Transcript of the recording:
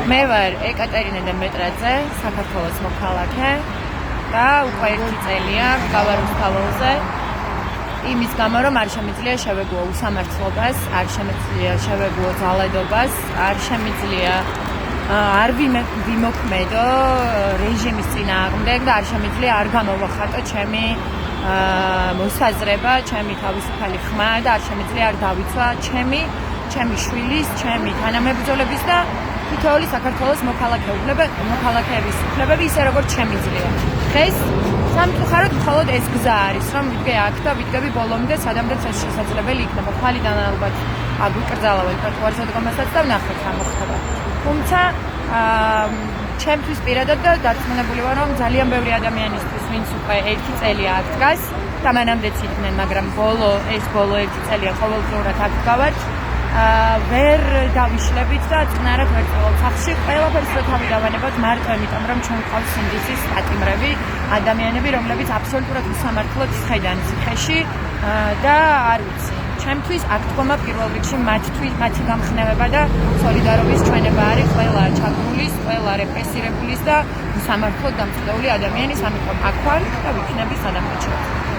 მე ვარ ეკატერინე დემეტრაძე, საქართველოს მოქალაქე და უკვე 1 წელია გავარ უსაფრთხოზე. იმის გამო, რომ არ შემიძლია შევეგუო უსამართლობას, არ შემიძლია შევეგუო ძალადობას, არ შემიძლია არ ვიმოქმედო რეჟიმის წინააღმდეგ და არ შემიძლია არ გამოვახატო ჩემი მოსაზრება, ჩემი თავისუფალი ხმა და არ შემიძლია არ დავიცვა ჩემი შვილის, ჩემი თანამებრძოლების და თითოეული საქართველოს მოქალაქეების უფლებები ისე როგორც შემიძლია. დღეს სამწუხაროდ მხოლოდ ეს გზა არის, რომ ვიდგე აქ და ვიდგები ბოლომდე, სადამდეც ეს შესაძლებელი იქნება. ხვალიდან ალბათ აგვიკრძალავენ ტროტუარზე დგომასაც და ვნახოთ რა მოხდება. თუმცა ჩემთვის პირადად და დარწმუნებული ვარ, რომ ძალიან ბევრი ადამიანისთვის, ვინც უკვე 1 წელია აქ დგას და მანამდეც იყვნენ, მაგრამ ბოლო 1 წელია ყოველდღიურად აქ გავართ. ვერ დავიშლებით და წნარად ვერ წავალ სახლში. ყველაფერს რო თავი დავანებოთ მარტო იმიტომ, რომ ჩვენ გვყავს სინდისის პატიმრები, ადამიანები, რომლებიც აბსოლუტურად უსამართლოდ ცხედან ციხეში და არ ვიცი. ჩემთვის აქ დგომა პირველ რიგში მათი გამხნევება და სოლიდარობის ჩვენება არის ყველა ჩაგრულის, ყველა რეპრესირებულის და უსამართლოდ დამწდეული ადამიანის, ამიტომ აქ ვარ და ვიქნები სადამრეჩევად.